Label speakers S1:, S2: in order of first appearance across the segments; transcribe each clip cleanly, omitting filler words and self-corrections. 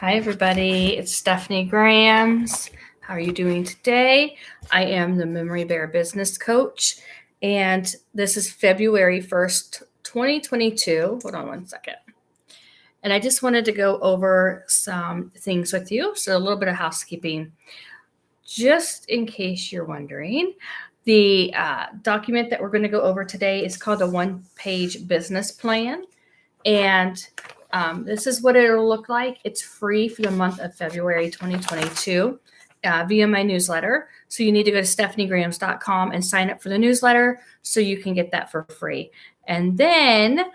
S1: Hi, everybody. It's Stephanie Grams. How are you doing today? I am the Memory Bear Business Coach, and this is February 1st, 2022. Hold on one second. And I just wanted to go over some things with you. So, a little bit of housekeeping. Just in case you're wondering, the document that we're going to go over today is called a one-page business plan. And this is what it'll look like. It's free for the month of February 2022 via my newsletter. So you need to go to stephaniegrams.com and sign up for the newsletter so you can get that for free. And then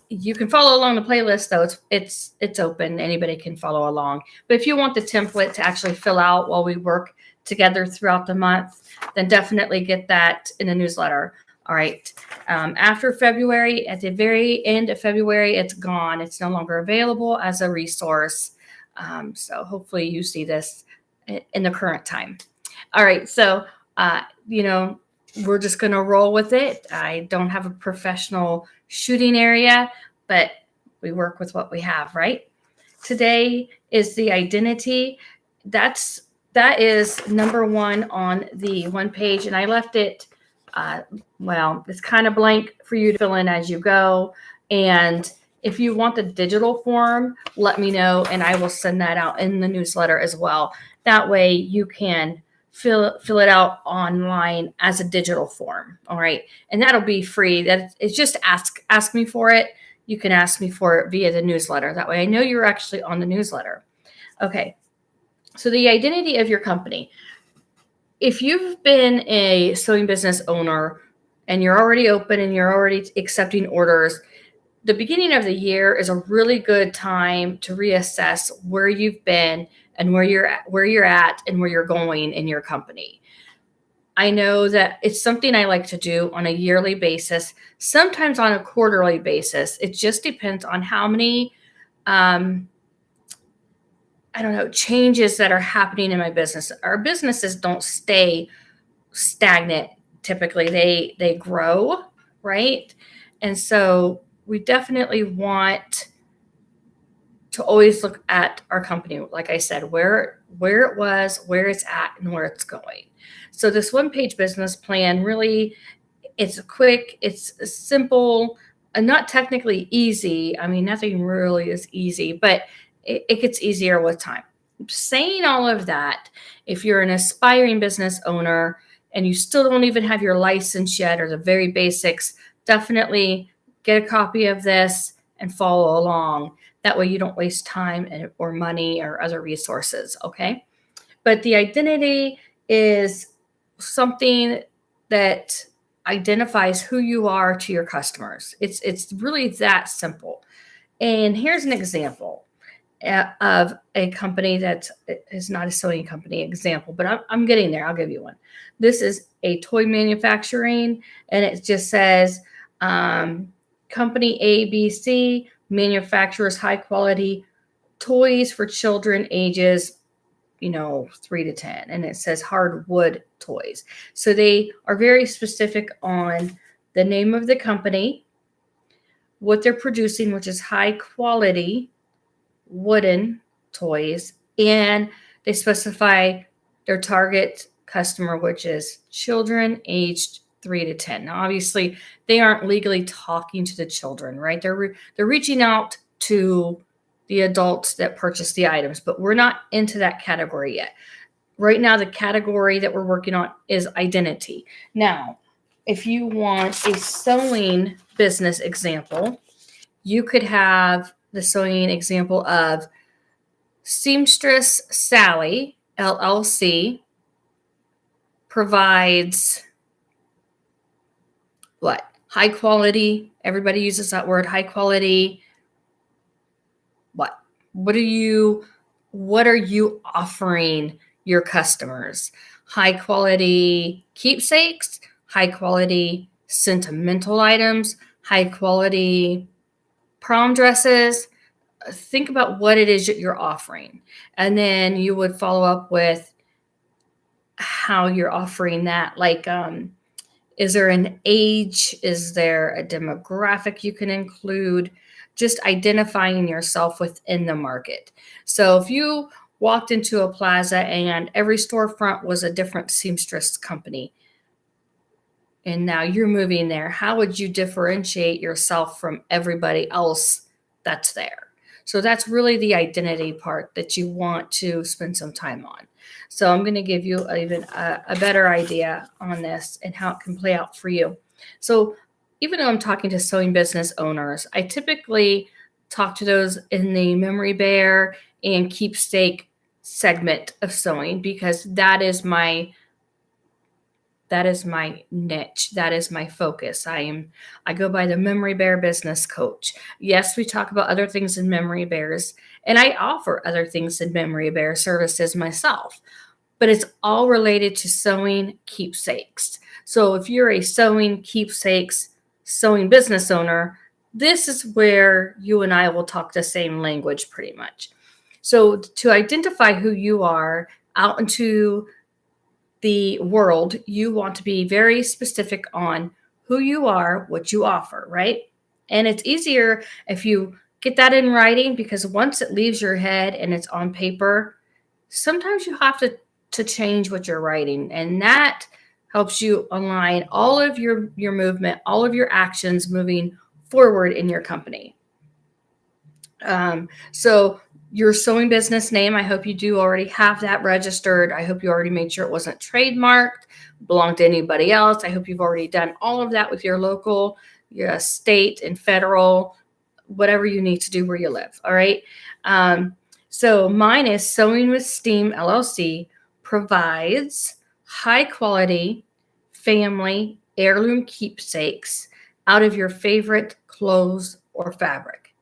S1: you can follow along the playlist, though. It's open. Anybody can follow along. But if you want the template to actually fill out while we work together throughout the month, then definitely get that in the newsletter. All right. After February, at the very end of February, it's gone. It's no longer available as a resource. So hopefully you see this in the current time. All right. So, we're just going to roll with it. I don't have a professional shooting area, but we work with what we have, right? Today is the identity. That is number one on the one page, and I left it it's kind of blank for you to fill in as you go. And if you want the digital form, let me know and I will send that out in the newsletter as well. That way you can fill it out online as a digital form. All right. And that'll be free. It's just ask me for it. You can ask me for it via the newsletter. That way I know you're actually on the newsletter. Okay. So the identity of your company. If you've been a sewing business owner and you're already open and you're already accepting orders, the beginning of the year is a really good time to reassess where you've been and where you're at and where you're going in your company. I know that it's something I like to do on a yearly basis, sometimes on a quarterly basis. It just depends on how many changes that are happening in my business. Our businesses don't stay stagnant. Typically they grow, right? And so we definitely want to always look at our company, like I said, where it was, where it's at, and where it's going. So this one-page business plan really, it's quick, it's simple, and not technically easy. I mean, nothing really is easy, but it gets easier with time. Saying all of that, if you're an aspiring business owner and you still don't even have your license yet or the very basics, definitely get a copy of this and follow along. That way you don't waste time or money or other resources, okay? But the identity is something that identifies who you are to your customers. It's really that simple. And here's an example of a company that is not a sewing company example, but I'm getting there. I'll give you one. This is a toy manufacturing, and it just says company ABC manufactures high quality toys for children ages 3 to 10, and it says hardwood toys. So they are very specific on the name of the company, what they're producing, which is high quality wooden toys, and they specify their target customer, which is children aged 3 to 10. Now, obviously, they aren't legally talking to the children, right? They're reaching out to the adults that purchase the items, but we're not into that category yet. Right now, the category that we're working on is identity. Now, if you want a sewing business example, you could have the sewing example of Seamstress Sally, LLC, provides what? High quality. Everybody uses that word, high quality. What? What are you offering your customers? High quality keepsakes, high quality sentimental items, high quality prom dresses. Think about what it is that you're offering. And then you would follow up with how you're offering that. Like, is there an age? Is there a demographic you can include? just identifying yourself within the market. So if you walked into a plaza and every storefront was a different seamstress company, and now you're moving there, how would you differentiate yourself from everybody else that's there? So that's really the identity part that you want to spend some time on. So I'm going to give you even a better idea on this and how it can play out for you. So even though I'm talking to sewing business owners, I typically talk to those in the Memory Bear and Keepsake segment of sewing, because that is my niche. That is my focus. I go by the Memory Bear Business Coach. Yes, we talk about other things in Memory Bears, and I offer other things in Memory Bear services myself, but it's all related to sewing keepsakes. So if you're a sewing keepsakes sewing business owner, this is where you and I will talk the same language pretty much. So to identify who you are out into the world, you want to be very specific on who you are, what you offer, right? And it's easier if you get that in writing, because once it leaves your head and it's on paper, sometimes you have to change what you're writing. And that helps you align all of your movement, all of your actions moving forward in your company. So your sewing business name, I hope you do already have that registered. I hope you already made sure it wasn't trademarked, belonged to anybody else. I hope you've already done all of that with your local, your state and federal, whatever you need to do where you live. All right. So mine is Sewing with Steam LLC provides high quality family heirloom keepsakes out of your favorite clothes or fabric.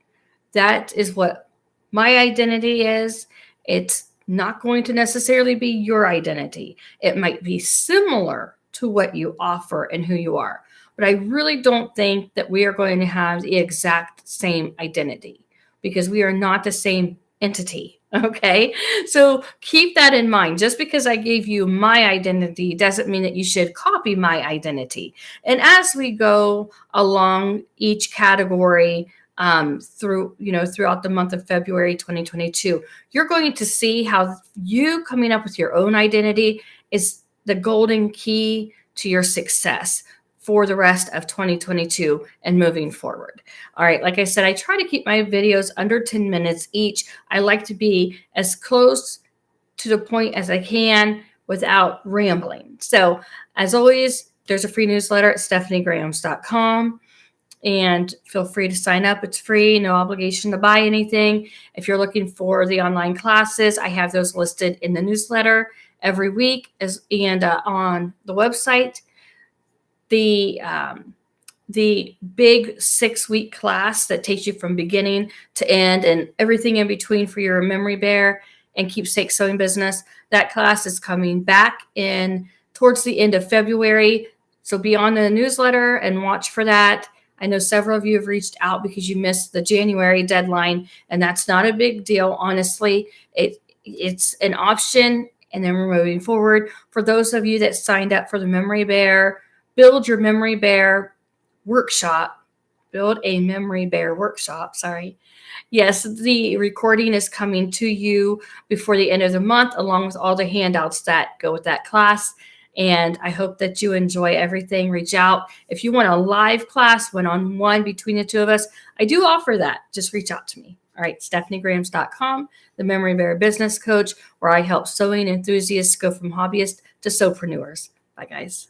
S1: That is what my identity is. It's not going to necessarily be your identity. It might be similar to what you offer and who you are, but I really don't think that we are going to have the exact same identity, because we are not the same entity. Okay. So keep that in mind. Just because I gave you my identity doesn't mean that you should copy my identity. And as we go along each category, throughout the month of February 2022, you're going to see how you coming up with your own identity is the golden key to your success for the rest of 2022 and moving forward. All right, like I said, I try to keep my videos under 10 minutes each. I like to be as close to the point as I can without rambling. So as always, there's a free newsletter at stephaniegrams.com. And feel free to sign up. It's free, no obligation to buy anything. If you're looking for the online classes, I have those listed in the newsletter every week, and on the website. The big 6-week class that takes you from beginning to end and everything in between for your Memory Bear and Keepsake sewing business, that class is coming back in towards the end of February. So be on the newsletter and watch for that. I know several of you have reached out because you missed the January deadline, and that's not a big deal. Honestly, it's an option, and then we're moving forward. For those of you that signed up for the Memory Bear, build your Memory Bear workshop, build a Memory Bear workshop, sorry. Yes, the recording is coming to you before the end of the month, along with all the handouts that go with that class. And I hope that you enjoy everything. Reach out. If you want a live class, one-on-one between the two of us, I do offer that. Just reach out to me. All right, stephaniegrams.com, the Memory Bear Business Coach, where I help sewing enthusiasts go from hobbyist to sewpreneurs. Bye, guys.